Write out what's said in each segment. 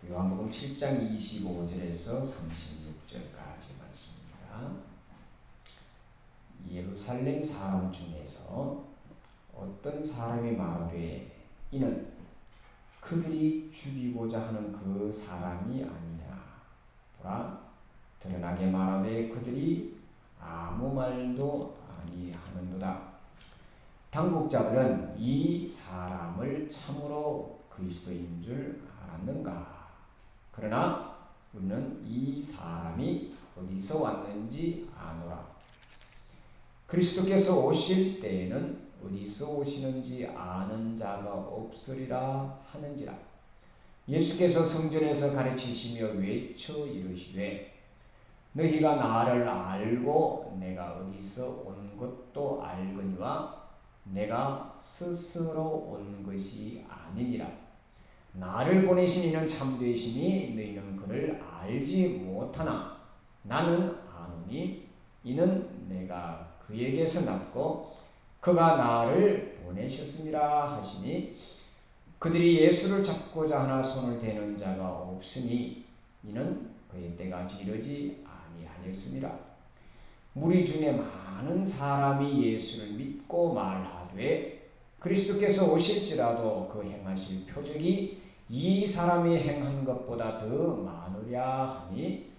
요한복음 7장 25절에서 36절까지 말씀입니다. 예루살렘 사람 중에서 어떤 사람이 말하되 이는 그들이 죽이고자 하는 그 사람이 아니냐. 보라, 드러나게 말하되 그들이 아무 말도 아니하는도다. 당국자들은 이 사람을 참으로 그리스도인 줄 알았는가? 그러나 우리는 이 사람이 어디서 왔는지 아노라. 그리스도께서 오실 때에는 어디서 오시는지 아는 자가 없으리라 하는지라. 예수께서 성전에서 가르치시며 외쳐 이르시되 너희가 나를 알고 내가 어디서 온 것도 알거니와 내가 스스로 온 것이 아니니라. 나를 보내신 이는 참되시니 너희는 그를 알지 못하나 나는 아노니 이는 내가 그에게서 났고 그가 나를 보내셨음이라 하시니 그들이 예수를 잡고자 하나 손을 대는 자가 없으니 이는 그의 때가 아직 이르지 아니하였음이라. 무리 중에 많은 사람이 예수를 믿고 말하되 그리스도께서 오실지라도 그 행하실 표적이 이 사람이 행한 것보다 더 많으랴 하니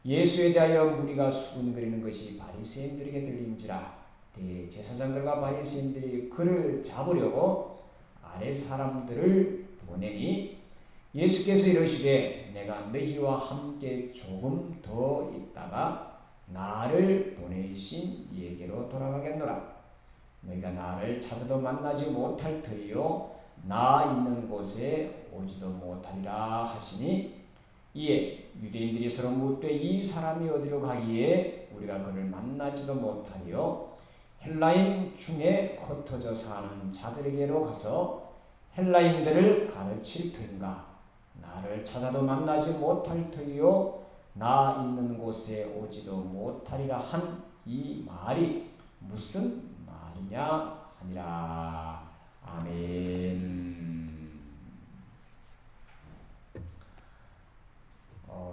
예수에 대하여 무리가 수군거리는 것이 바리새인들에게 들린지라. 대제사장들과 바리새인들이 그를 잡으려고 아랫 사람들을 보내니 예수께서 이르시되 내가 너희와 함께 조금 더 있다가 나를 보내신 이에게로 돌아가겠노라. 너희가 나를 찾아도 만나지 못할 터이요 나 있는 곳에 오지도 못하리라 하시니 이에 유대인들이 서로 묻되 이 사람이 어디로 가기에 우리가 그를 만나지도 못하리요 헬라인 중에 흩어져 사는 자들에게로 가서 헬라인들을 가르칠 터인가. 나를 찾아도 만나지 못할 터이요 나 있는 곳에 오지도 못하리라 한 이 말이 무슨 말이냐 하니라. 아멘.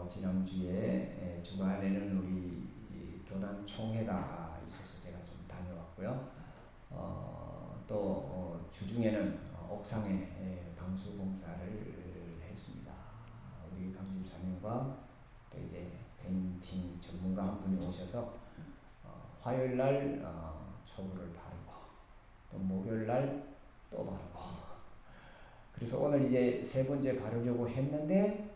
지난주에 주간에는 우리 교단 총회가 있어서 제가 좀 다녀왔고요. 또 주중에는 옥상에 방수 공사를 했습니다. 우리 강집사님과 또 이제 페인팅 전문가 한 분이 오셔서 화요일 날 초보를 바르고 또 목요일 날 또 바르고 그래서 오늘 이제 세 번째 바르려고 했는데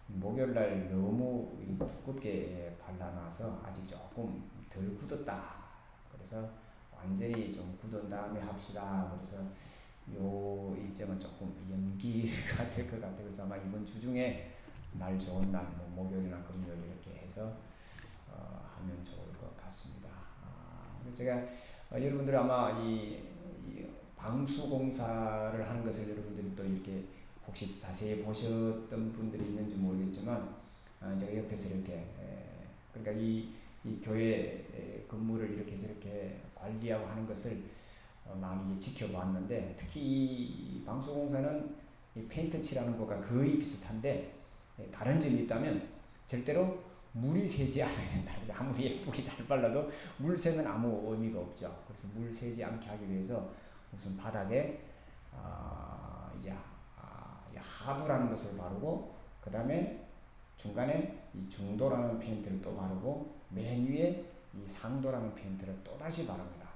목요일 날 너무 두껍게 발라놔서 아직 조금 덜 굳었다. 그래서 완전히 좀 굳은 다음에 합시다. 그래서 요 일정은 조금 연기가 될 것 같아요. 그래서 아마 이번 주 중에 날 좋은 날, 뭐 목요일이나 금요일 이렇게 해서 하면 좋을 것 같습니다. 제가 여러분들 아마 이 방수 공사를 하는 것을 여러분들이 또 이렇게 혹시 자세히 보셨던 분들이 있는지 모르겠지만 제가 옆에서 이렇게 그러니까 이 교회 건물을 이렇게 저렇게 관리하고 하는 것을 많이 이제 지켜봤는데 특히 이 방수 공사는 이 페인트 칠하는 것과 거의 비슷한데 다른 점이 있다면 절대로 물이 새지 않아야 된다. 아무리 예쁘게 잘 발라도 물 새면 아무 의미가 없죠. 그래서 물 새지 않게 하기 위해서 우선 바닥에 이제 하부라는 것을 바르고 그 다음에 중간에 이 중도라는 페인트를 또 바르고 맨 위에 이 상도라는 페인트를 또 다시 바릅니다.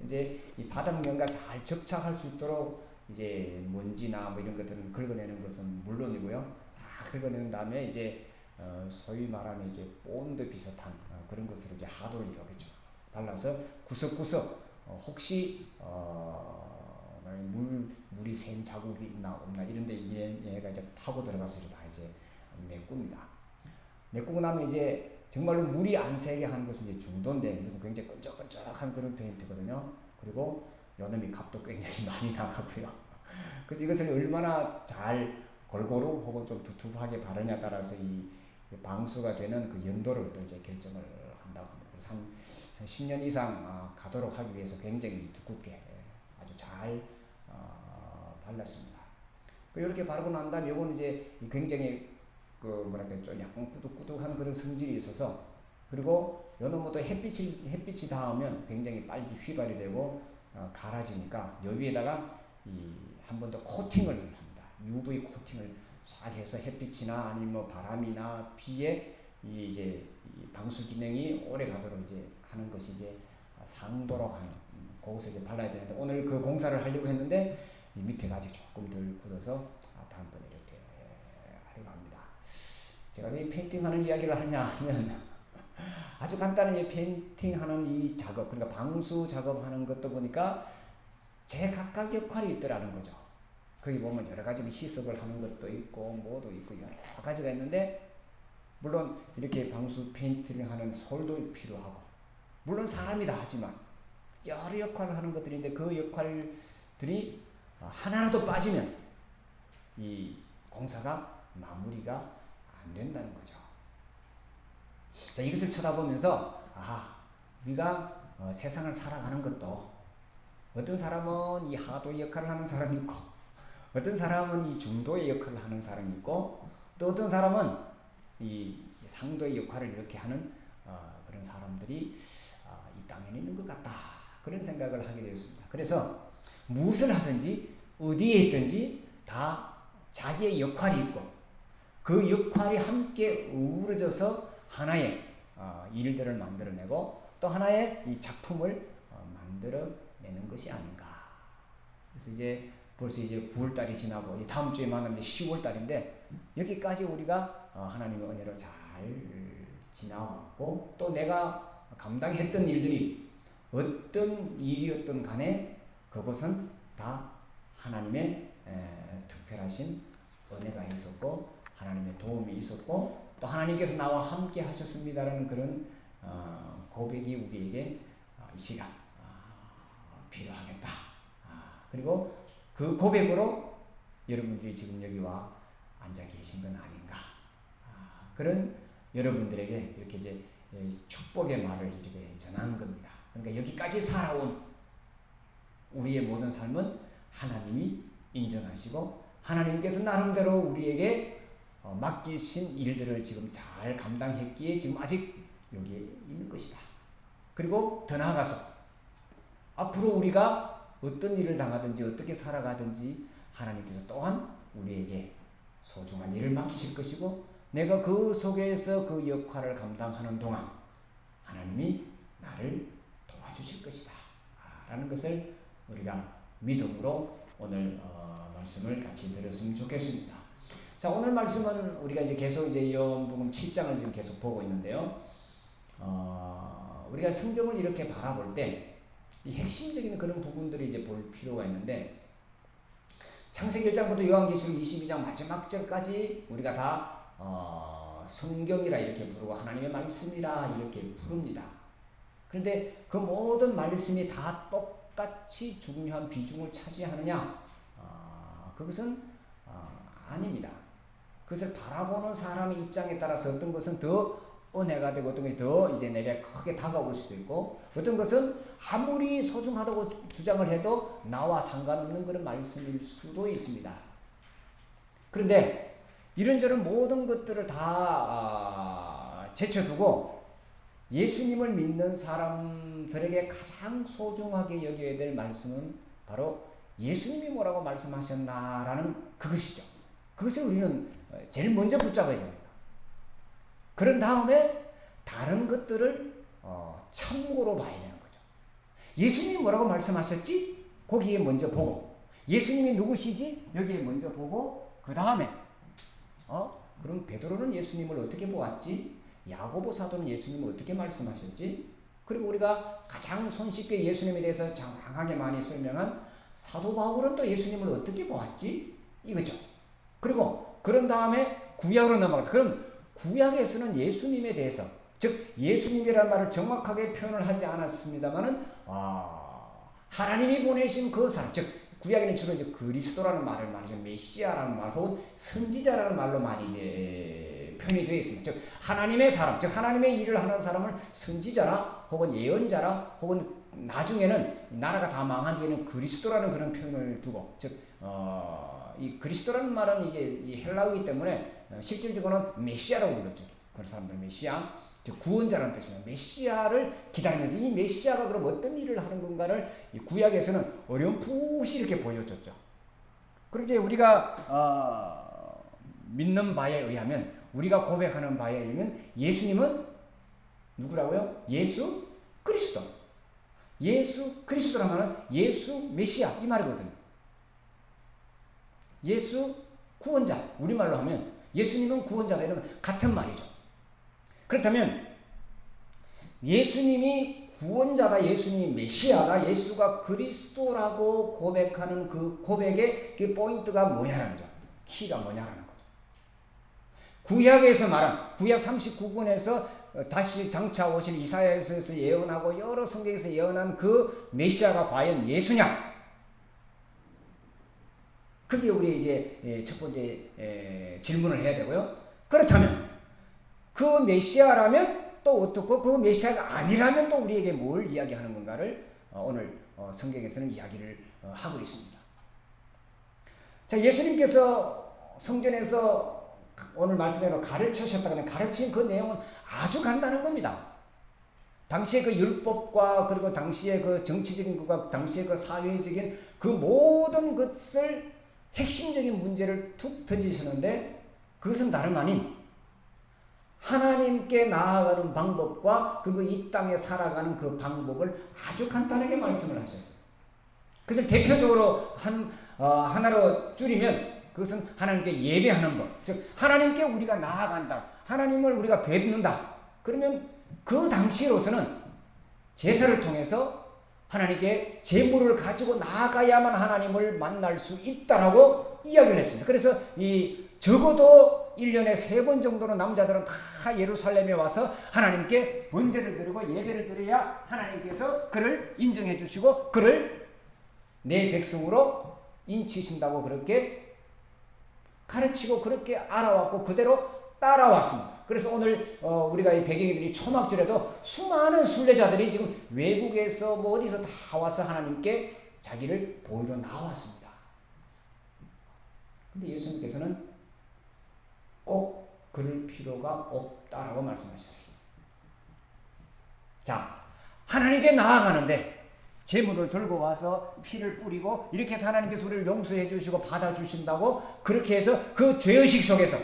이제 이 바닥면과 잘 접착할 수 있도록 이제 먼지나 뭐 이런 것들은 긁어내는 것은 물론이고요. 다 긁어낸 다음에 이제 소위 말하는 이제 본드 비슷한 그런 것으로 이제 하도를 이렇게 발라서 구석구석 혹시 물이 샌 자국이 있나 없나 이런데 얘가 이제 파고 들어가서 다 이제 메꿉니다. 메꾸고 나면 이제 정말로 물이 안 새게 하는 것은 이제 중도인데 이것은 굉장히 끈적끈적한 그런 페인트거든요. 그리고 요놈이 값도 굉장히 많이 나가고요. 그래서 이것을 얼마나 잘 골고루 혹은 좀 두툼하게 바르냐에 따라서 이 방수가 되는 그 연도를 또 이제 결정을 한다고 합니다. 그래서 한 10년 이상 가도록 하기 위해서 굉장히 두껍게 아주 잘 발랐습니다. 이렇게 바르고 난 다음에 요거는 이제 굉장히 그 뭐랄까 좀 약간 꾸덕꾸덕한 그런 성질이 있어서, 그리고 요 놈도 햇빛이 닿으면 굉장히 빨리 휘발이 되고 갈아지니까 여기에다가 한 번 더 코팅을 합니다. UV 코팅을 싹 해서 햇빛이나 아니면 뭐 바람이나 비에 이제 방수 기능이 오래 가도록 이제 하는 것이 이제 상도록 하는 거기서 이제 발라야 되는데, 오늘 그 공사를 하려고 했는데 이 밑에가 아직 조금 덜 굳어서 다음번에 이렇게 하려고 합니다. 제가 왜 페인팅하는 이야기를 하냐 하면 아주 간단한 이 페인팅하는 이 작업, 그러니까 방수 작업하는 것도 보니까 제 각각 역할이 있더라는 거죠. 거기 보면 여러 가지 시습을 하는 것도 있고 뭐도 있고 여러 가지가 있는데, 물론 이렇게 방수 페인팅을 하는 솔도 필요하고, 물론 사람이 다 하지만 여러 역할을 하는 것들인데, 그 역할들이 하나라도 빠지면 이 공사가 마무리가 안 된다는 거죠. 자, 이것을 쳐다보면서 우리가 세상을 살아가는 것도, 어떤 사람은 이 하도 역할을 하는 사람이 있고, 어떤 사람은 이 중도의 역할을 하는 사람이 있고, 또 어떤 사람은 이 상도의 역할을 이렇게 하는 그런 사람들이 이 땅에는 있는 것 같다, 그런 생각을 하게 되었습니다. 그래서 무엇을 하든지 어디에 있든지 다 자기의 역할이 있고, 그 역할이 함께 어우러져서 하나의 일들을 만들어내고 또 하나의 이 작품을 만들어내는 것이 아닌가. 그래서 이제 벌써 이제 9월달이 지나고 다음 주에 만나면 이제 10월달인데, 여기까지 우리가 하나님의 은혜로 잘 지나왔고, 또 내가 감당했던 일들이 어떤 일이었던 간에 그것은 다 하나님의 특별하신 은혜가 있었고, 하나님의 도움이 있었고, 또 하나님께서 나와 함께 하셨습니다라는 그런 고백이 우리에게 이 시간 필요하겠다. 그리고 그 고백으로 여러분들이 지금 여기 와 앉아 계신 건 아닌가. 그런 여러분들에게 이렇게 이제 축복의 말을 이렇게 전하는 겁니다. 그러니까 여기까지 살아온 우리의 모든 삶은 하나님이 인정하시고, 하나님께서 나름대로 우리에게 맡기신 일들을 지금 잘 감당했기에 지금 아직 여기에 있는 것이다. 그리고 더 나아가서 앞으로 우리가 어떤 일을 당하든지 어떻게 살아가든지 하나님께서 또한 우리에게 소중한 일을 맡기실 것이고, 내가 그 속에서 그 역할을 감당하는 동안 하나님이 나를 도와주실 것이다 라는 것을 우리가 믿음으로 오늘 말씀을 같이 들었으면 좋겠습니다. 자, 오늘 말씀은 우리가 이제 계속 이제 요한복음 7장을 지금 계속 보고 있는데요. 우리가 성경을 이렇게 바라볼 때 이 핵심적인 그런 부분들을 이제 볼 필요가 있는데, 창세기 1장부터 요한계시록 22장 마지막 절까지 우리가 다 성경이라 이렇게 부르고 하나님의 말씀이라 이렇게 부릅니다. 그런데 그 모든 말씀이 다 똑같이 중요한 비중을 차지하느냐? 그것은 아닙니다. 그것을 바라보는 사람의 입장에 따라서 어떤 것은 더 은혜가 되고, 어떤 것이 더 이제 내게 크게 다가올 수도 있고, 어떤 것은 아무리 소중하다고 주장을 해도 나와 상관없는 그런 말씀일 수도 있습니다. 그런데 이런저런 모든 것들을 다 제쳐두고 예수님을 믿는 사람들에게 가장 소중하게 여겨야 될 말씀은 바로 예수님이 뭐라고 말씀하셨나라는 그것이죠. 그것을 우리는 제일 먼저 붙잡아야 됩니다. 그런 다음에 다른 것들을 참고로 봐야 되는 거죠. 예수님이 뭐라고 말씀하셨지? 거기에 먼저 보고, 예수님이 누구시지? 여기에 먼저 보고, 그 다음에 그럼 베드로는 예수님을 어떻게 보았지? 야고보 사도는 예수님을 어떻게 말씀하셨지? 그리고 우리가 가장 손쉽게 예수님에 대해서 장황하게 많이 설명한 사도 바울은 또 예수님을 어떻게 보았지? 이거죠. 그리고 그런 다음에 구약으로 넘어가서, 그럼 구약에서는 예수님에 대해서, 즉 예수님이라는 말을 정확하게 표현을 하지 않았습니다만은 하나님이 보내신 그 사람, 즉 구약에는 주로 이제 그리스도라는 말을 말이죠, 메시아라는 말 혹은 선지자라는 말로 많이 이제 표현이 되어 있습니다. 즉 하나님의 사람, 즉 하나님의 일을 하는 사람을 선지자라 혹은 예언자라 혹은 나중에는 나라가 다 망한 뒤에는 그리스도라는 그런 표현을 두고, 즉 이 그리스도라는 말은 이제 이 헬라어이기 때문에 실질적으로는 메시아라고 불렀죠. 그 사람들 메시아, 즉 구원자라는 뜻입니다. 메시아를 기다리면서 이 메시아가 그럼 어떤 일을 하는 건가를 이 구약에서는 어렴풋이 이렇게 보여줬죠. 그리고 이제 우리가 믿는 바에 의하면, 우리가 고백하는 바에 의하면 예수님은 누구라고요? 예수 그리스도. 예수 그리스도라면 예수 메시아 이 말이거든요. 예수 구원자, 우리말로 하면 예수님은 구원자다 이러면 같은 말이죠. 그렇다면 예수님이 구원자다, 예수님이 메시아다, 예수가 그리스도라고 고백하는 그 고백의 그 포인트가 뭐냐는 거죠. 키가 뭐냐라는 거죠. 구약에서 말한, 구약 39권에서 다시 장차 오실 이사야에서 예언하고 여러 성경에서 예언한 그 메시아가 과연 예수냐? 그게 우리 이제 첫 번째 질문을 해야 되고요. 그렇다면 그 메시아라면 또 어떻고, 그 메시아가 아니라면 또 우리에게 뭘 이야기하는 건가를 오늘 성경에서는 이야기를 하고 있습니다. 자, 예수님께서 성전에서 오늘 말씀대로 가르치셨다면 가르친 그 내용은 아주 간단한 겁니다. 당시의 그 율법과 그리고 당시의 그 정치적인 것과 당시의 그 사회적인 그 모든 것을 핵심적인 문제를 툭 던지셨는데, 그것은 다름 아닌 하나님께 나아가는 방법과 그리고 이 땅에 살아가는 그 방법을 아주 간단하게 말씀을 하셨어요. 그것을 대표적으로 하나로 줄이면 그것은 하나님께 예배하는 것, 즉 하나님께 우리가 나아간다, 하나님을 우리가 뵙는다. 그러면 그 당시로서는 제사를 통해서 하나님께 제물을 가지고 나아가야만 하나님을 만날 수 있다라고 이야기를 했습니다. 그래서 이 적어도 1년에 3번 정도는 남자들은 다 예루살렘에 와서 하나님께 번제를 드리고 예배를 드려야 하나님께서 그를 인정해 주시고 그를 내 백성으로 인치신다고 그렇게 가르치고 그렇게 알아왔고 그대로 따라왔습니다. 그래서 오늘 우리가 이 배경이들이 초막절에도 수많은 순례자들이 지금 외국에서 뭐 어디서 다 와서 하나님께 자기를 보이러 나왔습니다. 근데 예수님께서는 꼭 그럴 필요가 없다라고 말씀하셨어요. 자, 하나님께 나아가는데 제물을 들고 와서 피를 뿌리고 이렇게 해서 하나님께서 우리를 용서해 주시고 받아주신다고 그렇게 해서 그 죄의식 속에서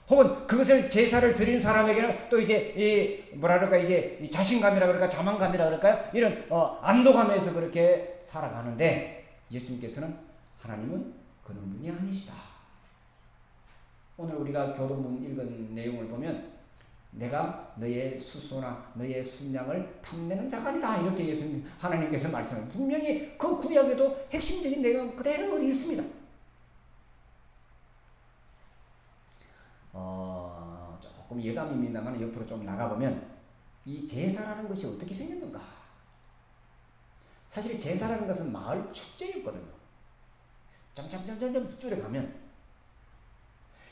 혹은 그것을 제사를 드린 사람에게는 또 이제 이 뭐라 그럴까, 이제 이 자신감이라 그럴까, 자만감이라 그럴까요? 이런 안도감에서 그렇게 살아가는데 예수님께서는 하나님은 그런 분이 아니시다. 오늘 우리가 교도문 읽은 내용을 보면 내가 너의 수소나 너의 순양을 탐내는 자가 아니다, 이렇게 예수님 하나님께서 말씀합니다. 분명히 그 구약에도 핵심적인 내용 그대로 있습니다. 조금 예담입니다만 옆으로 좀 나가보면 이 제사라는 것이 어떻게 생겼는가? 사실 제사라는 것은 마을 축제였거든요. 점점점점 줄여가면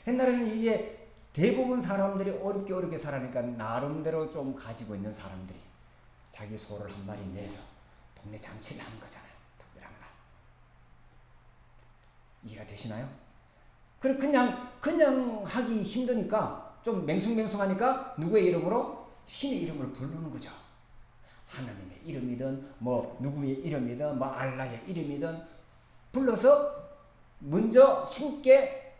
옛날에는 이제 대부분 사람들이 어렵게 살아니까 나름대로 좀 가지고 있는 사람들이 자기 소를 한 마리 내서 동네 잔치를 하는 거잖아요. 특별한 날. 이해가 되시나요? 그냥 하기 힘드니까 좀 맹숭맹숭하니까 누구의 이름으로? 신의 이름을 부르는 거죠. 하나님의 이름이든 뭐 누구의 이름이든 뭐 알라의 이름이든 불러서 먼저 신께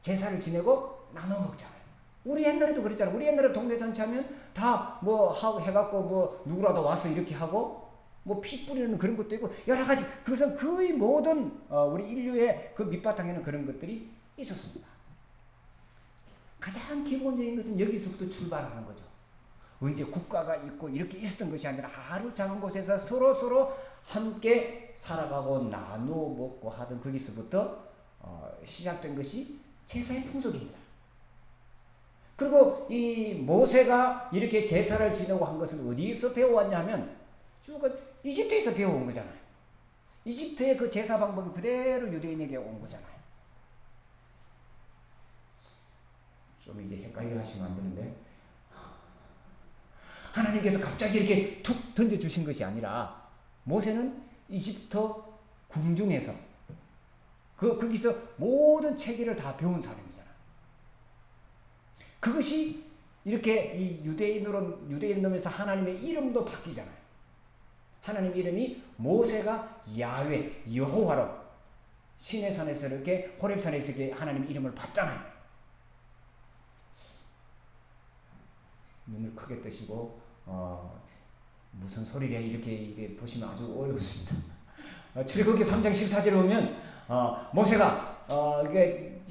제사를 지내고 나눠 먹잖아요. 우리 옛날에도 그랬잖아요. 우리 옛날에 동네 잔치 하면 다 뭐 하고 해갖고 뭐 누구라도 와서 이렇게 하고 뭐 피 뿌리는 그런 것도 있고 여러 가지, 그것은 거의 모든 우리 인류의 그 밑바탕에는 그런 것들이 있었습니다. 가장 기본적인 것은 여기서부터 출발하는 거죠. 언제 국가가 있고 이렇게 있었던 것이 아니라 아주 작은 곳에서 서로 함께 살아가고 나누어 먹고 하던 거기서부터 시작된 것이 제사의 풍속입니다. 그리고 이 모세가 이렇게 제사를 지내고 한 것은 어디에서 배워왔냐 하면 쭉 이집트에서 배워온 거잖아요. 이집트의 그 제사 방법이 그대로 유대인에게 온 거잖아요. 좀 이제 헷갈려 하시면 안 되는데, 하나님께서 갑자기 이렇게 툭 던져주신 것이 아니라 모세는 이집트 궁중에서 거기서 모든 체계를 다 배운 사람이잖아. 그것이 이렇게 이 유대인 놈에서 하나님의 이름도 바뀌잖아요. 하나님 이름이 모세가 야훼, 여호와로 시내 산에서 이렇게 호렙산에서 이렇게 하나님 이름을 받잖아요. 눈을 크게 뜨시고 무슨 소리래 이렇게 보시면 아주 어려우십니다. 출애굽기 3장 14절에 보면 모세가 이게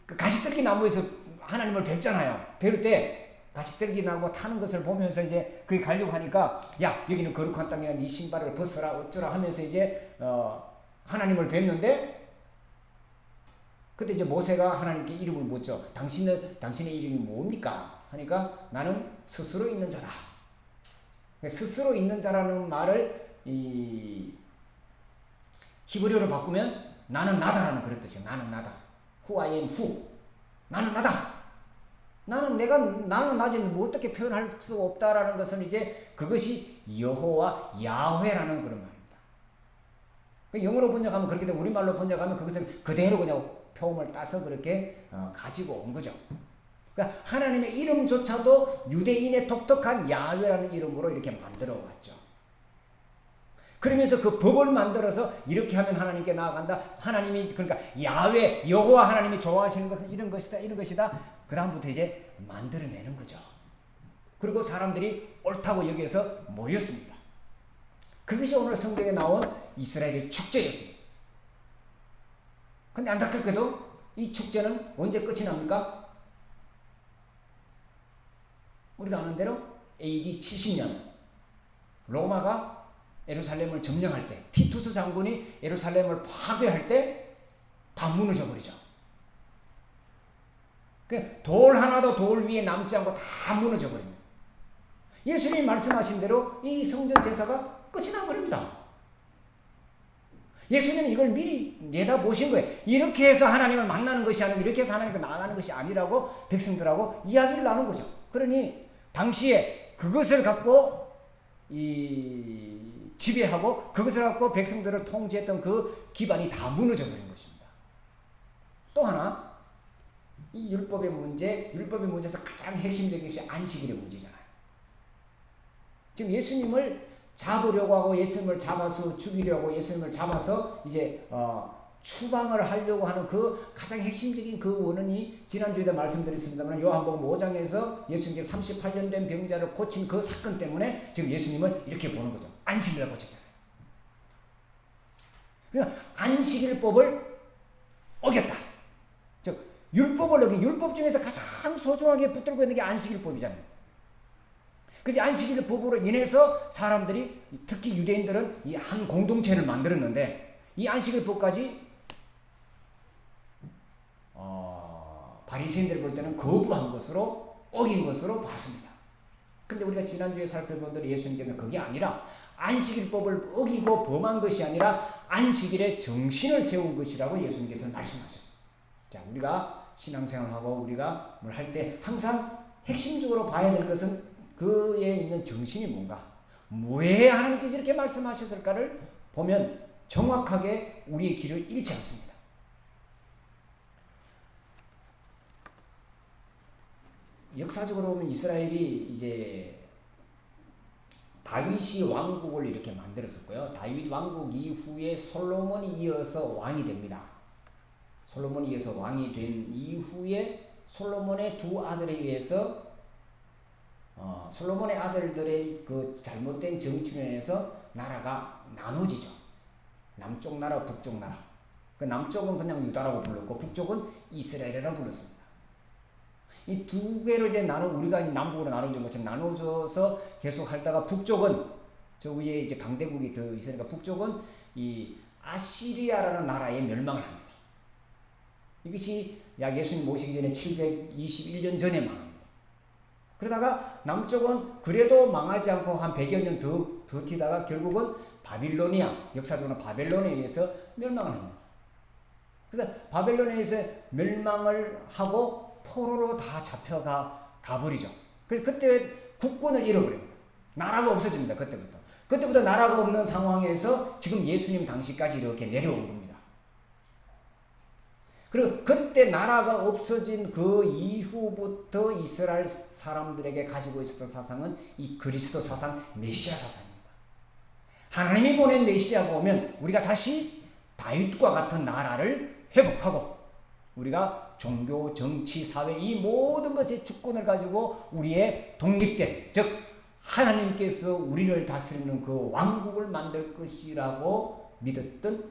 그 가시떨기 나무에서 하나님을 뵙잖아요. 배울 때 가시떨기 나무 타는 것을 보면서 이제 그게 가려고 하니까 야 여기는 거룩한 땅이야 네 신발을 벗어라 어쩌라 하면서 이제 하나님을 뵙는데 그때 이제 모세가 하나님께 이름을 묻죠. 당신의 이름이 뭡니까? 하니까 나는 스스로 있는 자다. 스스로 있는 자라는 말을 이 히브리어로 바꾸면 나는 나다라는 그런 뜻이에요. 나는 나다. Who I am who. 나는 나다. 나는 나지 뭐 어떻게 표현할 수 없다라는 것은 이제 그것이 여호와 야훼라는 그런 말입니다. 영어로 번역하면 그렇게 되고 우리말로 번역하면 그것을 그대로 그냥 표음을 따서 그렇게 가지고 온 거죠. 그러니까 하나님의 이름조차도 유대인의 독특한 야훼라는 이름으로 이렇게 만들어 왔죠. 그러면서 그 법을 만들어서 이렇게 하면 하나님께 나아간다. 하나님이 그러니까 야훼 여호와 하나님이 좋아하시는 것은 이런 것이다. 그 다음부터 이제 만들어내는 거죠. 그리고 사람들이 옳다고 여기에서 모였습니다. 그것이 오늘 성경에 나온 이스라엘의 축제였습니다. 근데 안타깝게도 이 축제는 언제 끝이 납니까? 우리가 아는 대로 AD 70년 로마가 예루살렘을 점령할 때 티투스 장군이 예루살렘을 파괴할 때 다 무너져 버리죠. 돌 하나도 돌 위에 남지 않고 다 무너져 버립니다. 예수님이 말씀하신 대로 이 성전 제사가 끝이 나버립니다. 예수님은 이걸 미리 내다보신 거예요. 이렇게 해서 하나님을 만나는 것이 아니고 이렇게 해서 하나님과 나아가는 것이 아니라고 백성들하고 이야기를 나눈 거죠. 그러니 당시에 그것을 갖고 지배하고 그것을 갖고 백성들을 통제했던 그 기반이 다 무너져 버린 것입니다. 또 하나 이 율법의 문제에서 가장 핵심적인 것이 안식일의 문제잖아요. 지금 예수님을 잡으려고 하고 예수님을 잡아서 죽이려고 예수님을 잡아서 이제 추방을 하려고 하는 그 가장 핵심적인 그 원인이 지난주에도 말씀드렸습니다만 요한복음 5장에서 예수님께 38년 된 병자를 고친 그 사건 때문에 지금 예수님을 이렇게 보는 거죠. 안식일을 고쳤잖아요. 그러니까 안식일법을 어겼다. 즉 율법을 어긴 율법 중에서 가장 소중하게 붙들고 있는 게 안식일법이잖아요. 그래서 안식일법으로 인해서 사람들이 특히 유대인들은 이 한 공동체를 만들었는데 이 안식일법까지 바리새인들이 볼 때는 거부한 것으로 어긴 것으로 봤습니다. 근데 우리가 지난주에 살펴본 대로 예수님께서는 그게 아니라 안식일법을 어기고 범한 것이 아니라 안식일에 정신을 세운 것이라고 예수님께서는 말씀하셨습니다. 자, 우리가 신앙생활하고 우리가 뭘 할 때 항상 핵심적으로 봐야 될 것은 그에 있는 정신이 뭔가, 왜 하나님께서 이렇게 말씀하셨을까를 보면 정확하게 우리의 길을 잃지 않습니다. 역사적으로 보면 이스라엘이 이제 다윗이 왕국을 이렇게 만들었었고요. 다윗 왕국 이후에 솔로몬이 이어서 왕이 됩니다. 솔로몬이 이어서 왕이 된 이후에 솔로몬의 두 아들에 의해서 솔로몬의 아들들의 그 잘못된 정치로 인해서 나라가 나눠지죠. 남쪽 나라, 북쪽 나라. 그 남쪽은 그냥 유다라고 불렀고 북쪽은 이스라엘이라고 불렀습니다. 이 두 개로 이제 우리가 남북으로 나눠진 것처럼 나눠져서 계속 하다가 북쪽은 저 위에 이제 강대국이 더 있으니까 북쪽은 이 아시리아라는 나라에 멸망을 합니다. 이것이 약 예수님 모시기 전에 721년 전에 망합니다. 그러다가 남쪽은 그래도 망하지 않고 한 100여 년 더 버티다가 결국은 바빌로니아, 역사적으로 바벨론에 의해서 멸망을 합니다. 그래서 바벨론에 의해서 멸망을 하고 포로로 다 가버리죠. 그래서 그때 국권을 잃어버립니다. 나라가 없어집니다. 그때부터 나라가 없는 상황에서 지금 예수님 당시까지 이렇게 내려온 겁니다. 그리고 그때 나라가 없어진 그 이후부터 이스라엘 사람들에게 가지고 있었던 사상은 이 그리스도 사상, 메시아 사상입니다. 하나님이 보낸 메시아가 오면 우리가 다시 다윗과 같은 나라를 회복하고 우리가 종교, 정치, 사회 이 모든 것의 주권을 가지고 우리의 독립된, 즉 하나님께서 우리를 다스리는 그 왕국을 만들 것이라고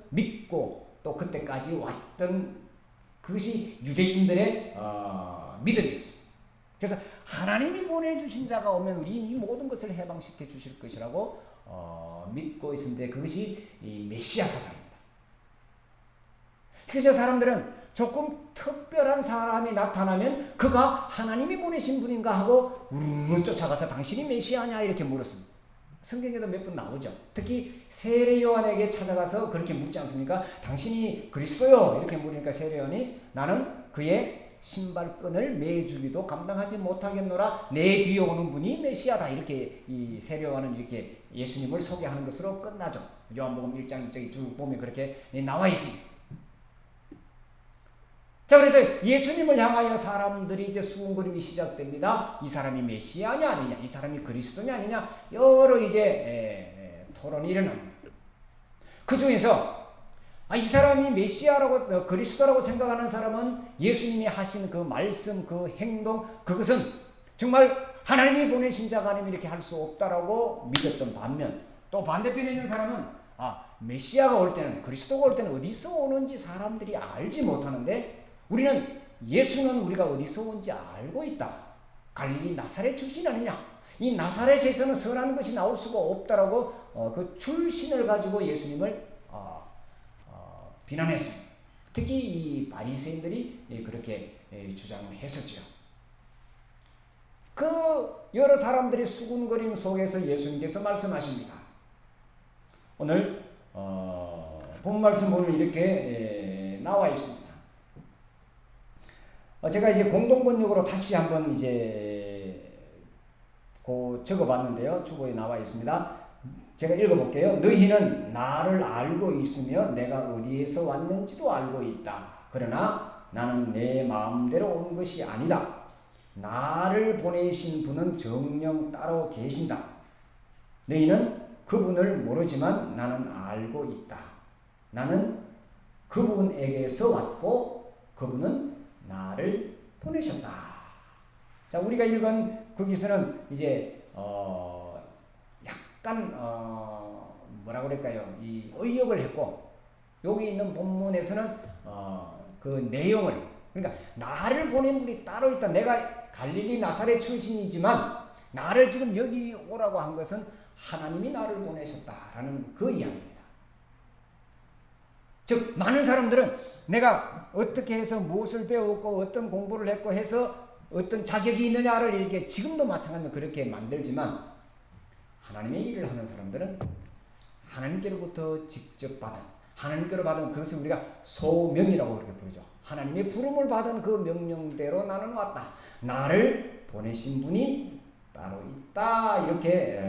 믿고 또 그때까지 왔던 그것이 유대인들의 믿음이었습니다. 그래서 하나님이 보내주신 자가 오면 우리 이 모든 것을 해방시켜 주실 것이라고 믿고 있었는데 그것이 이 메시아 사상입니다. 그래서 사람들은 조금 특별한 사람이 나타나면 그가 하나님이 보내신 분인가 하고 우르르 쫓아가서 당신이 메시아냐 이렇게 물었습니다. 성경에도 몇 번 나오죠. 특히 세례 요한에게 찾아가서 그렇게 묻지 않습니까? 당신이 그리스도요 이렇게 물으니까 세례 요한이 나는 그의 신발끈을 매주기도 감당하지 못하겠노라 내 뒤에 오는 분이 메시아다 이렇게 이 세례 요한은 이렇게 예수님을 소개하는 것으로 끝나죠. 요한복음 1장 1장이 쭉 보면 그렇게 나와 있습니다. 자, 그래서 예수님을 향하여 사람들이 이제 수군거림이 시작됩니다. 이 사람이 메시아냐 아니냐, 이 사람이 그리스도냐 아니냐, 여러 이제 토론이 일어납니다. 그 중에서 이 사람이 메시아라고 그리스도라고 생각하는 사람은 예수님이 하신 그 말씀, 그 행동, 그것은 정말 하나님이 보내신 자가 아니면 이렇게 할 수 없다라고 믿었던 반면, 또 반대편에 있는 사람은 메시아가 올 때는, 그리스도가 올 때는 어디서 오는지 사람들이 알지 못하는데 우리는 예수는 우리가 어디서 온지 알고 있다. 갈릴리 나사렛 출신 아니냐. 이 나사렛에서는 선한 것이 나올 수가 없다라고 그 출신을 가지고 예수님을 비난했습니다. 특히 이 바리새인들이 그렇게 주장을 했었죠. 그 여러 사람들의 수군거림 속에서 예수님께서 말씀하십니다. 오늘 본 말씀 보면 이렇게 나와 있습니다. 제가 이제 공동번역으로 다시 한번 이제 적어봤는데요. 주보에 나와 있습니다. 제가 읽어볼게요. 너희는 나를 알고 있으며 내가 어디에서 왔는지도 알고 있다. 그러나 나는 내 마음대로 온 것이 아니다. 나를 보내신 분은 정녕 따로 계신다. 너희는 그분을 모르지만 나는 알고 있다. 나는 그분에게서 왔고 그분은 나를 보내셨다. 자, 우리가 읽은 거기서는 이제 약간 뭐라 그럴까요? 이 의역을 했고 여기 있는 본문에서는 그 내용을 그러니까 나를 보낸 분이 따로 있다. 내가 갈릴리 나사렛 출신이지만 나를 지금 여기 오라고 한 것은 하나님이 나를 보내셨다라는 그 이야기입니다. 즉 많은 사람들은 내가 어떻게 해서 무엇을 배웠고 어떤 공부를 했고 해서 어떤 자격이 있느냐를 이렇게 지금도 마찬가지로 그렇게 만들지만 하나님의 일을 하는 사람들은 하나님께로부터 직접 받은 하나님께로 받은 그것을 우리가 소명이라고 그렇게 부르죠. 하나님의 부름을 받은 그 명령대로 나는 왔다. 나를 보내신 분이 따로 있다. 이렇게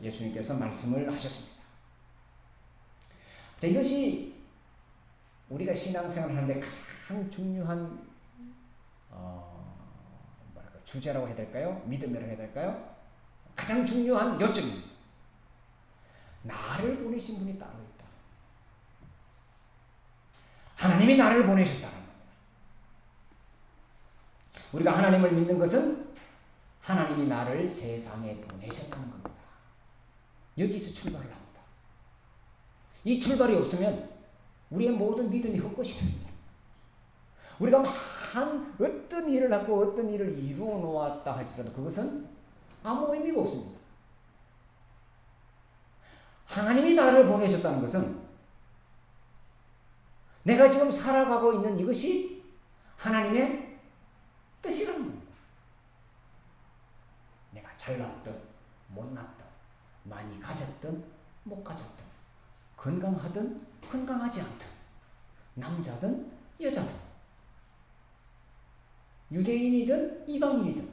예수님께서 말씀을 하셨습니다. 자, 이것이 우리가 신앙생활을 하는데 가장 중요한 주제라고 해야 될까요? 믿음이라고 해야 될까요? 가장 중요한 요점입니다. 나를 보내신 분이 따로 있다. 하나님이 나를 보내셨다는 겁니다. 우리가 하나님을 믿는 것은 하나님이 나를 세상에 보내셨다는 겁니다. 여기서 출발을 합니다. 이 출발이 없으면 우리의 모든 믿음이 헛것이 됩니다. 우리가 어떤 일을 하고 어떤 일을 이루어 놓았다 할지라도 그것은 아무 의미가 없습니다. 하나님이 나를 보내셨다는 것은 내가 지금 살아가고 있는 이것이 하나님의 뜻이라는 겁니다. 내가 잘났든 못났든 많이 가졌든 못 가졌든 건강하든 건강하지 않든 남자든 여자든 유대인이든 이방인이든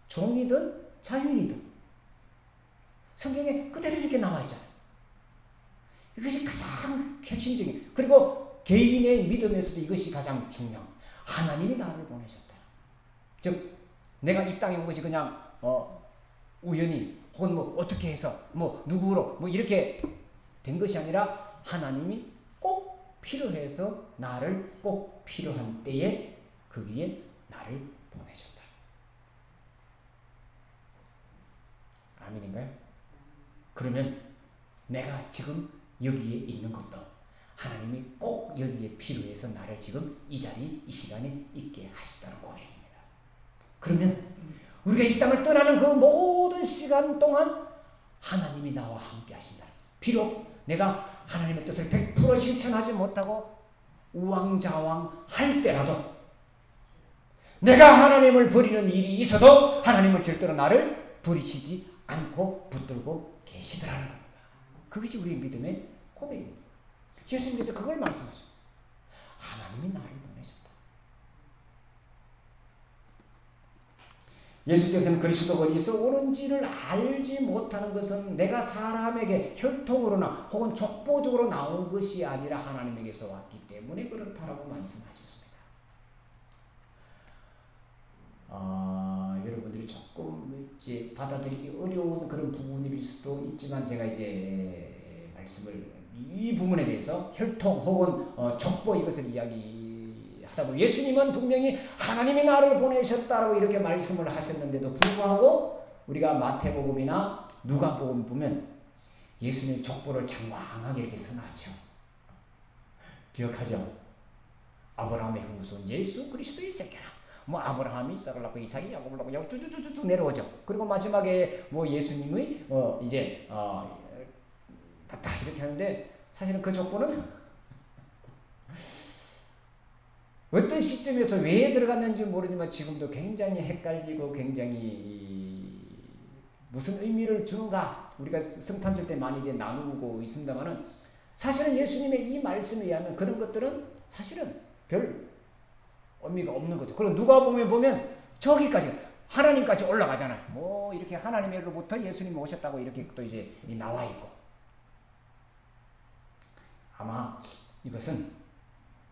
종이든 자유인이든 성경에 그대로 이렇게 나와 있잖아요. 이것이 가장 핵심적인 그리고 개인의 믿음에서도 이것이 가장 중요한, 하나님이 나를 보내셨다. 즉 내가 이 땅에 온 것이 그냥 우연히 혹은 뭐 어떻게 해서 뭐 누구로 뭐 이렇게 된 것이 아니라 하나님이 꼭 필요해서 나를 꼭 필요한 때에 거기에 나를 보내셨다. 아멘인가요? 그러면 내가 지금 여기에 있는 것도 하나님이 꼭 여기에 필요해서 나를 지금 이 자리, 이 시간에 있게 하셨다는 고백입니다. 그러면 우리가 이 땅을 떠나는 그 모든 시간 동안 하나님이 나와 함께 하신다. 비록 내가 하나님의 뜻을 100% 실천하지 못하고 우왕좌왕 할 때라도, 내가 하나님을 버리는 일이 있어도 하나님은 절대로 나를 버리시지 않고 붙들고 계시더라는 겁니다. 그것이 우리의 믿음의 고백입니다. 예수님께서 그걸 말씀하십니다. 하나님이 나를 보내셨다. 예수께서는 그리스도가 어디서 오는지를 알지 못하는 것은 내가 사람에게 혈통으로나 혹은 족보적으로 나온 것이 아니라 하나님에게서 왔기 때문에 그렇다라고 말씀하셨습니다. 여러분들이 조금 이제 받아들이기 어려운 그런 부분일 수도 있지만, 제가 이제 말씀을 이 부분에 대해서 혈통 혹은 족보 이것을 이야기하다 보면, 예수님은 분명히 하나님이 나를 보내셨다라고 이렇게 말씀을 하셨는데도 불구하고 우리가 마태복음이나 누가복음 보면 예수님의 족보를 장황하게 이렇게 써놨죠. 기억하죠? 아브라함의 후손 예수 그리스도의 새끼라. 뭐 아브라함이 이삭을 낳고 이삭이 야곱을 낳고 쭉쭉쭉쭉 내려오죠. 그리고 마지막에 뭐 예수님의 이제 다 이렇게 하는데, 사실은 그 족보는 어떤 시점에서 왜 들어갔는지 모르지만 지금도 굉장히 헷갈리고 굉장히 무슨 의미를 주는가 우리가 성탄절 때 많이 이제 나누고 있습니다만은, 사실은 예수님의 이 말씀에 의하면 그런 것들은 사실은 별 의미가 없는 거죠. 그리고 누가복음에 보면 저기까지 하나님까지 올라가잖아요. 뭐 이렇게 하나님으로부터 예수님이 오셨다고 이렇게 또 이제 나와 있고, 아마 이것은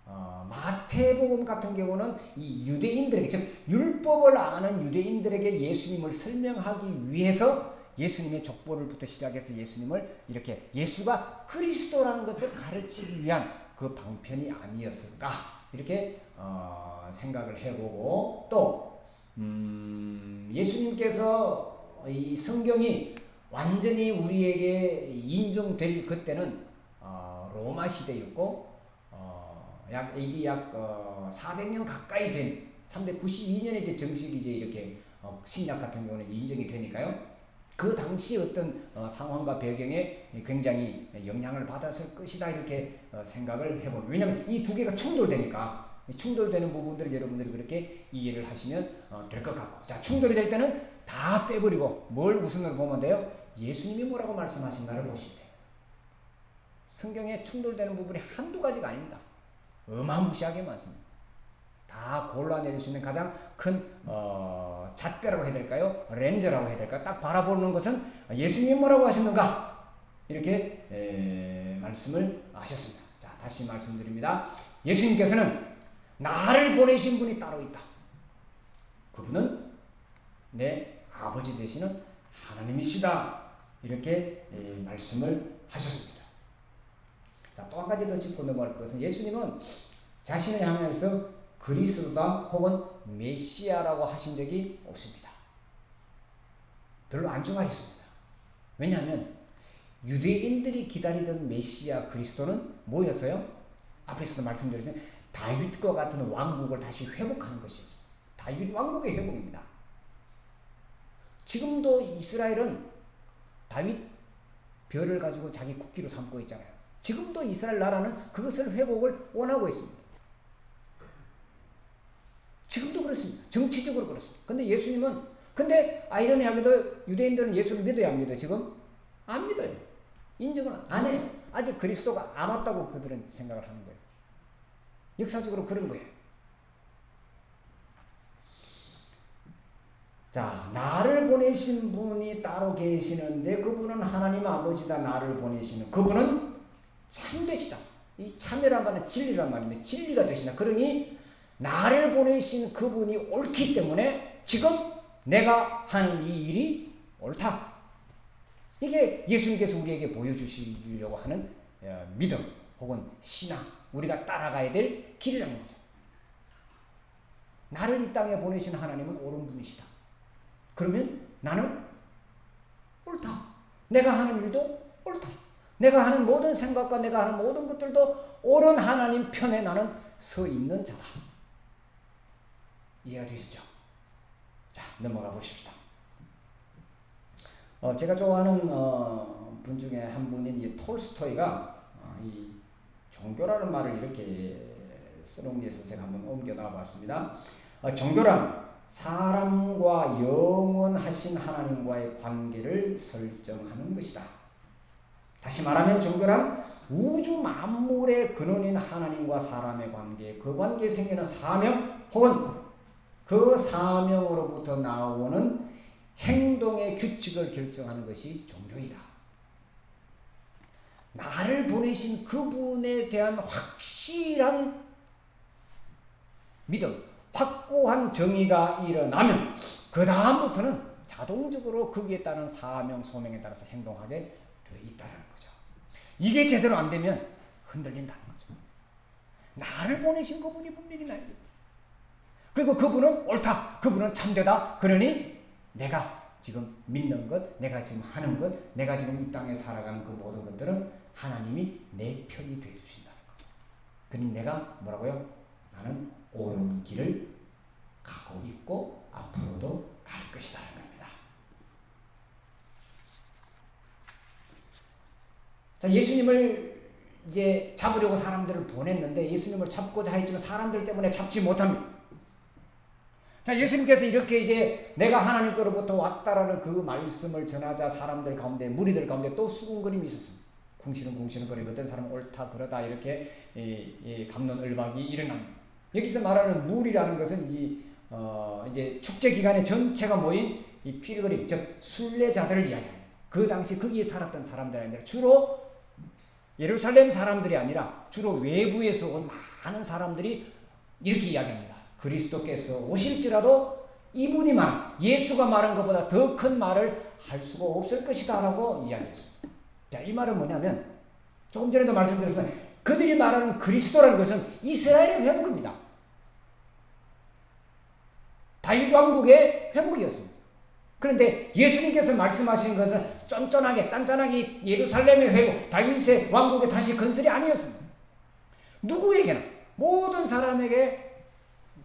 마태복음 같은 경우는 이 유대인들에게, 즉 율법을 아는 유대인들에게 예수님을 설명하기 위해서 예수님의 족보를부터 시작해서 예수님을 이렇게 예수가 그리스도라는 것을 가르치기 위한 그 방편이 아니었을까, 이렇게 생각을 해보고, 또 예수님께서 이 성경이 완전히 우리에게 인정될 그때는 로마 시대였고, 약 AD 약 400년 가까이 된 392년에 이제 정식 이제 이렇게 신약 같은 경우는 인정이 되니까요. 그 당시 어떤 상황과 배경에 굉장히 영향을 받았을 것이다, 이렇게 생각을 해봅니다. 왜냐하면 이 두 개가 충돌되니까, 충돌되는 부분들을 여러분들이 그렇게 이해를 하시면 될 것 같고, 자, 충돌이 될 때는 다 빼버리고 뭘 우선으로 보면 돼요? 예수님이 뭐라고 말씀하신가를 보시면 돼요. 성경에 충돌되는 부분이 한두 가지가 아닙니다. 어마무시하게 많습니다. 다 골라낼 수 있는 가장 큰 잣대라고 해야 될까요? 렌즈라고 해야 될까요? 딱 바라보는 것은 예수님이 뭐라고 하셨는가? 이렇게 말씀을 하셨습니다. 자, 다시 말씀드립니다. 예수님께서는 나를 보내신 분이 따로 있다. 그분은 내 아버지 되시는 하나님이시다. 이렇게 말씀을 하셨습니다. 자, 또 한 가지 더 짚고 넘어갈 것은, 예수님은 자신을 향해서 그리스도다 혹은 메시아라고 하신 적이 없습니다. 별로 안 좋아했습니다. 왜냐하면 유대인들이 기다리던 메시아 그리스도는 뭐였어요? 앞에서도 말씀드렸지만 다윗과 같은 왕국을 다시 회복하는 것이었습니다. 다윗 왕국의 회복입니다. 지금도 이스라엘은 다윗 별을 가지고 자기 국기로 삼고 있잖아요. 지금도 이스라엘 나라는 그것을 회복을 원하고 있습니다. 지금도 그렇습니다. 정치적으로 그렇습니다. 근데 예수님은, 근데 아이러니하게도 유대인들은 예수를 믿어야 합니다. 지금 안 믿어요. 인정을 안 해요. 아직 그리스도가 안 왔다고 그들은 생각을 하는 거예요. 역사적으로 그런 거예요. 자, 나를 보내신 분이 따로 계시는데 그분은 하나님 아버지다. 나를 보내시는 그분은 참되시다. 이 참여란 말은 진리란 말인데 진리가 되신다. 그러니 나를 보내신 그분이 옳기 때문에 지금 내가 하는 이 일이 옳다. 이게 예수님께서 우리에게 보여주시려고 하는 믿음 혹은 신앙, 우리가 따라가야 될 길이라는 거죠. 나를 이 땅에 보내신 하나님은 옳은 분이시다. 그러면 나는 옳다. 내가 하는 일도 옳다. 내가 하는 모든 생각과 내가 하는 모든 것들도 옳은 하나님 편에 나는 서 있는 자다. 이해가 되시죠? 자, 넘어가 보십시다. 제가 좋아하는 분 중에 한 분인 이 톨스토이가 이 종교라는 말을 이렇게 써놓은 게 있어서 제가 한번 옮겨 나와봤습니다. 종교란 사람과 영원하신 하나님과의 관계를 설정하는 것이다. 다시 말하면 종교란 우주 만물의 근원인 하나님과 사람의 관계, 그 관계에 생기는 사명 혹은 그 사명으로부터 나오는 행동의 규칙을 결정하는 것이 종교이다. 나를 보내신 그분에 대한 확실한 믿음, 확고한 정의가 일어나면 그 다음부터는 자동적으로 거기에 따른 사명, 소명에 따라서 행동하게 되어 있다는 거죠. 이게 제대로 안 되면 흔들린다는 거죠. 나를 보내신 그분이 분명히 나에게, 그리고 그분은 옳다, 그분은 참되다. 그러니 내가 지금 믿는 것, 내가 지금 하는 것, 내가 지금 이 땅에 살아가는 그 모든 것들은 하나님이 내 편이 되어 주신다는 거죠. 그러니 내가 뭐라고요? 나는 옳은 길을 가고 있고 앞으로도 갈 것이라는 겁니다. 자, 예수님을 이제 잡으려고 사람들을 보냈는데 예수님을 잡고자 했지만 사람들 때문에 잡지 못합니다. 자, 예수님께서 이렇게 이제 내가 하나님 거로부터 왔다라는 그 말씀을 전하자 사람들 가운데, 무리들 가운데 또 수군거림이 있었습니다. 궁시렁궁시렁거리고 어떤 사람은 옳다 그러다 이렇게 갑론을박이 일어납니다. 여기서 말하는 무리라는 것은 이제 축제 기간에 전체가 모인 이 필그림, 즉 순례자들을 이야기합니다. 그 당시 거기에 살았던 사람들이 아니라 주로 예루살렘 사람들이 아니라 주로 외부에서 온 많은 사람들이 이렇게 이야기합니다. 그리스도께서 오실지라도 이분이 말한, 예수가 말한 것보다 더 큰 말을 할 수가 없을 것이다 라고 이야기했습니다. 자, 이 말은 뭐냐면 조금 전에도 말씀드렸지만 그들이 말하는 그리스도라는 것은 이스라엘의 회복입니다. 다윗 왕국의 회복이었습니다. 그런데 예수님께서 말씀하신 것은 짠짠하게 예루살렘의 회복, 다윗의 왕국의 다시 건설이 아니었습니다. 누구에게나, 모든 사람에게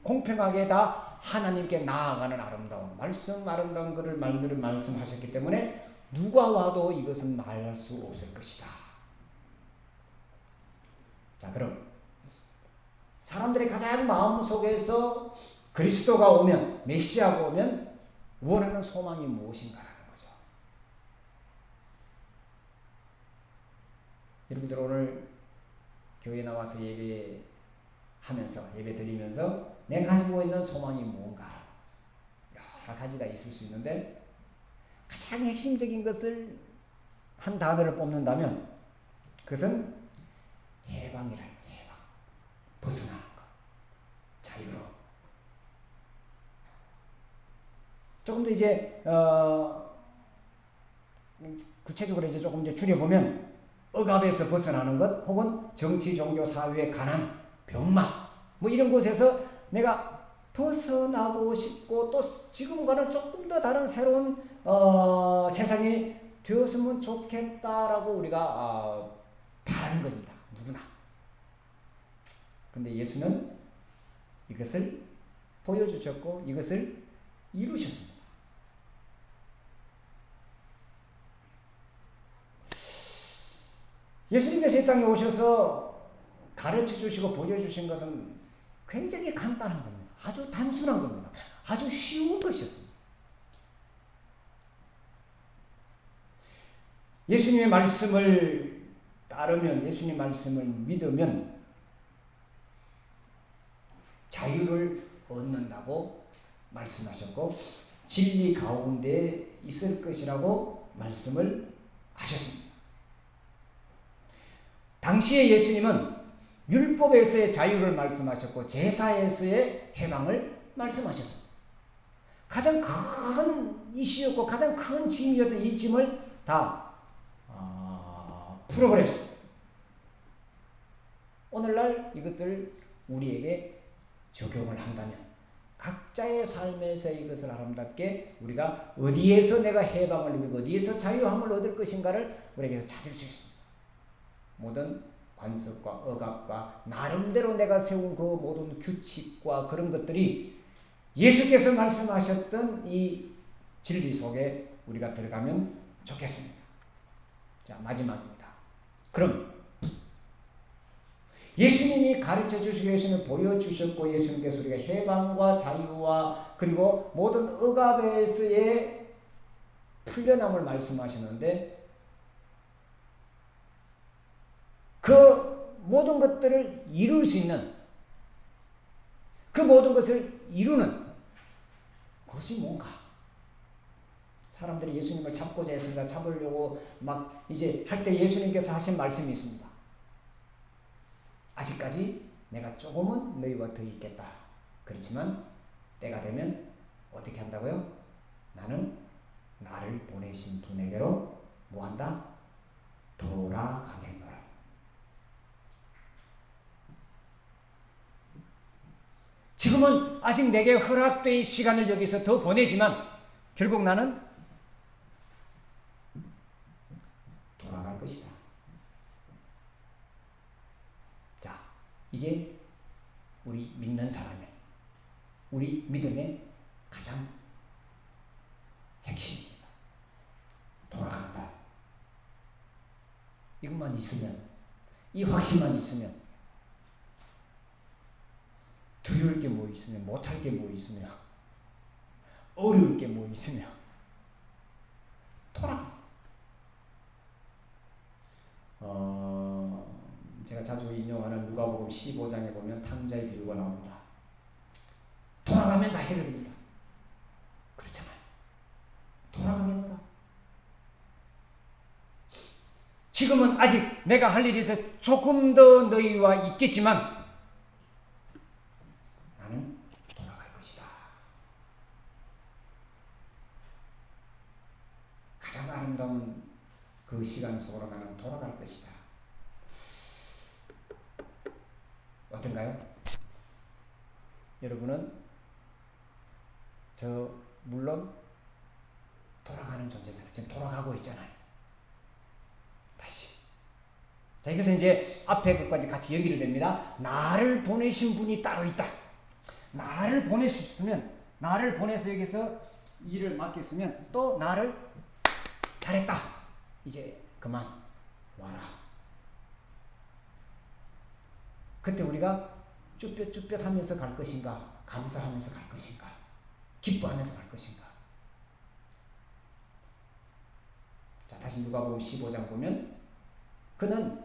공평하게 다 하나님께 나아가는 아름다운 말씀, 아름다운 것을 말씀하셨기 때문에 누가 와도 이것은 말할 수 없을 것이다. 자, 그럼 사람들의 가장 마음속에서 그리스도가 오면, 메시아가 오면 원하는 소망이 무엇인가라는 거죠. 여러분들 오늘 교회 나와서 예배하면서, 예배 드리면서 내가 가지고 있는 소망이 뭔가 여러 가지가 있을 수 있는데 가장 핵심적인 것을 한 단어를 뽑는다면 그것은 해방이라는 거예요. 해방. 벗어나는 것. 자유로. 조금 더 이제 구체적으로 이제 조금 이제 줄여보면 억압에서 벗어나는 것, 혹은 정치, 종교, 사회의 가난, 병마 뭐 이런 곳에서 내가 벗어나고 싶고 또 지금과는 조금 더 다른 새로운 세상이 되었으면 좋겠다라고 우리가 바라는 것입니다. 누구나. 근데 예수는 이것을 보여주셨고 이것을 이루셨습니다. 예수님께서 이 땅에 오셔서 가르쳐 주시고 보여주신 것은 굉장히 간단한 겁니다. 아주 단순한 겁니다. 아주 쉬운 것이었습니다. 예수님의 말씀을 따르면, 예수님의 말씀을 믿으면 자유를 얻는다고 말씀하셨고 진리 가운데 있을 것이라고 말씀을 하셨습니다. 당시에 예수님은 율법에서의 자유를 말씀하셨고 제사에서의 해방을 말씀하셨습니다. 가장 큰 이슈였고 가장 큰 짐이었던 이 짐을 다 풀어버렸습니다. 오늘날 이것을 우리에게 적용을 한다면 각자의 삶에서 이것을 아름답게 우리가 어디에서 내가 해방을 누리고 어디에서 자유함을 얻을 것인가를 우리에게서 찾을 수 있습니다. 모든 관습과 억압과 나름대로 내가 세운 그 모든 규칙과 그런 것들이 예수께서 말씀하셨던 이 진리 속에 우리가 들어가면 좋겠습니다. 자, 마지막입니다. 그럼 예수님이 가르쳐 주시고 예수님이 보여주셨고 예수님께서 우리가 해방과 자유와 그리고 모든 억압에서의 풀려남을 말씀하시는데 그 모든 것들을 이룰 수 있는 그 모든 것을 이루는 그것이 뭔가? 사람들이 예수님을 잡고자 했으니까 잡으려고 막 이제 할 때 예수님께서 하신 말씀이 있습니다. 아직까지 내가 조금은 너희와 더 있겠다. 그렇지만 때가 되면 어떻게 한다고요? 나는 나를 보내신 분에게로 뭐한다? 돌아가겠노라. 지금은 아직 내게 허락된 시간을 여기서 더 보내지만 결국 나는 돌아갈 것이다. 자, 이게 우리 믿는 사람의 우리 믿음의 가장 핵심입니다. 돌아간다. 이것만 있으면, 이 확신만 있으면 두려울 게 뭐 있으며 못할 게 뭐 있으며 어려울 게 뭐 있으며 돌아가. 제가 자주 인용하는 누가복음 15장에 보면 탕자의 비유가 나옵니다. 돌아가면 다 해결됩니다. 그렇잖아요. 돌아가겠노라. 지금은 아직 내가 할 일이 있어 조금 더 너희와 있겠지만 나는 돌아갈 것이다. 가장 아름다운 그 시간 속으로 나는 돌아갈 것이다. 어떤가요? 여러분은 저 물론 돌아가는 존재잖아요. 지금 돌아가고 있잖아요. 다시. 자, 이것은 이제 앞에 것까지 같이 연결이 됩니다. 나를 보내신 분이 따로 있다. 나를 보내셨으면, 나를 보내서 여기서 일을 맡겼으면 또 나를 잘했다. 이제 그만 와라. 그때 우리가 쭈뼛쭈뼛 하면서 갈 것인가, 감사하면서 갈 것인가, 기뻐하면서 갈 것인가. 자, 다시 누가복음 15장 보면 그는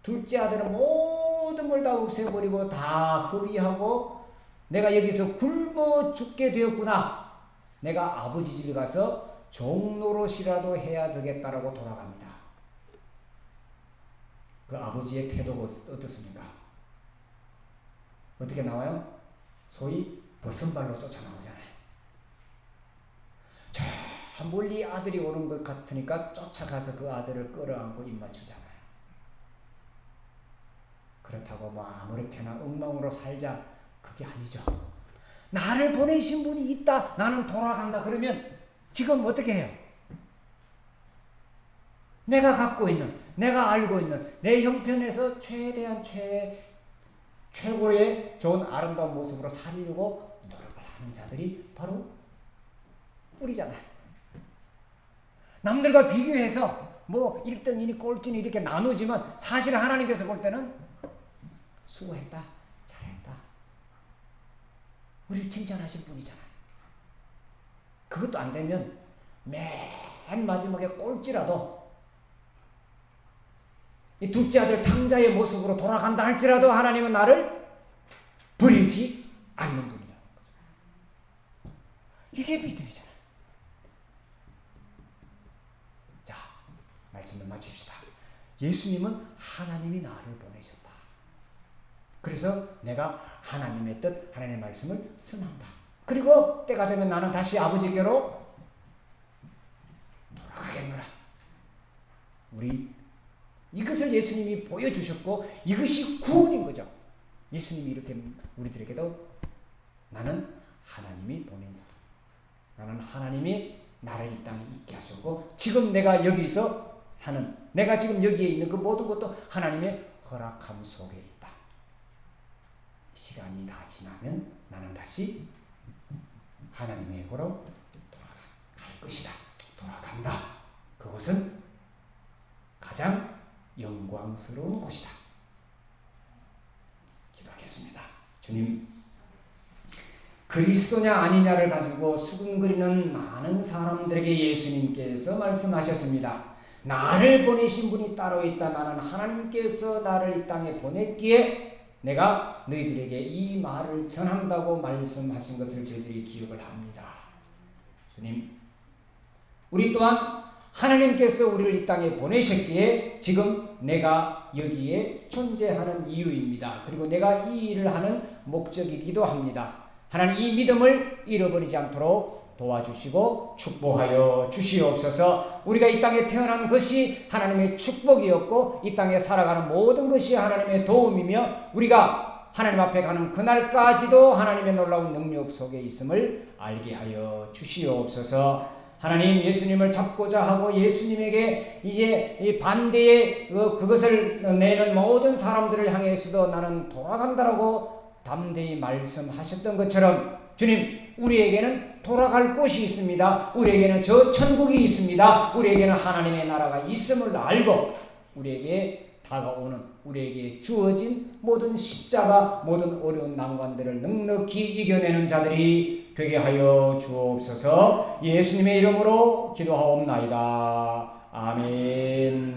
둘째 아들은 모든 걸 다 없애버리고 다 허비하고 내가 여기서 굶어 죽게 되었구나. 내가 아버지 집에 가서 종노릇이라도 해야 되겠다라고 돌아갑니다. 그 아버지의 태도가 어떻습니까? 어떻게 나와요? 소위 버선발로 쫓아나오잖아요. 저 멀리 아들이 오는 것 같으니까 쫓아가서 그 아들을 끌어안고 입맞추잖아요. 그렇다고 뭐 아무렇게나 엉망으로 살자, 그게 아니죠. 나를 보내신 분이 있다, 나는 돌아간다 그러면 지금 어떻게 해요? 내가 갖고 있는, 내가 알고 있는 내 형편에서 최대한 최고의 좋은 아름다운 모습으로 살려고 노력을 하는 자들이 바로 우리잖아요. 남들과 비교해서 뭐 1등이니 꼴찌니 이렇게 나누지만 사실 하나님께서 볼 때는 수고했다, 잘했다, 우리를 칭찬하실 분이잖아요. 그것도 안 되면 맨 마지막에 꼴찌라도 이 둘째 아들 탕자의 모습으로 돌아간다 할지라도 하나님은 나를 버리지 않는 분이라는 거죠. 이게 믿음이잖아요. 자, 말씀을 마칩시다. 예수님은 하나님이 나를 보내셨다. 그래서 내가 하나님의 뜻, 하나님의 말씀을 전한다. 그리고 때가 되면 나는 다시 아버지께로 돌아가겠노라. 우리 이것을 예수님이 보여주셨고 이것이 구원인 거죠. 예수님이 이렇게 우리들에게도 나는 하나님이 보낸 사람, 나는 하나님이 나를 이 땅에 있게 하셨고 지금 내가 여기서 하는, 내가 지금 여기에 있는 그 모든 것도 하나님의 허락함 속에 있다. 시간이 다 지나면 나는 다시 하나님에게로 돌아갈 것이다. 돌아간다. 그것은 가장 영광스러운 곳이다. 기도하겠습니다. 주님, 그리스도냐 아니냐를 가지고 수군거리는 많은 사람들에게 예수님께서 말씀하셨습니다. 나를 보내신 분이 따로 있다. 나는 하나님께서 나를 이 땅에 보냈기에 내가 너희들에게 이 말을 전한다고 말씀하신 것을 저희들이 기억을 합니다. 주님, 우리 또한 하나님께서 우리를 이 땅에 보내셨기에 지금 내가 여기에 존재하는 이유입니다. 그리고 내가 이 일을 하는 목적이기도 합니다. 하나님, 이 믿음을 잃어버리지 않도록 도와주시고 축복하여 주시옵소서. 우리가 이 땅에 태어난 것이 하나님의 축복이었고 이 땅에 살아가는 모든 것이 하나님의 도움이며 우리가 하나님 앞에 가는 그날까지도 하나님의 놀라운 능력 속에 있음을 알게 하여 주시옵소서. 하나님, 예수님을 잡고자 하고 예수님에게 이제 이 반대의 그것을 내는 모든 사람들을 향해서도 나는 돌아간다라고 담대히 말씀하셨던 것처럼 주님, 우리에게는 돌아갈 곳이 있습니다. 우리에게는 저 천국이 있습니다. 우리에게는 하나님의 나라가 있음을 알고 우리에게 다가오는, 우리에게 주어진 모든 십자가, 모든 어려운 난관들을 넉넉히 이겨내는 자들이 되게 하여 주옵소서. 예수님의 이름으로 기도하옵나이다. 아멘.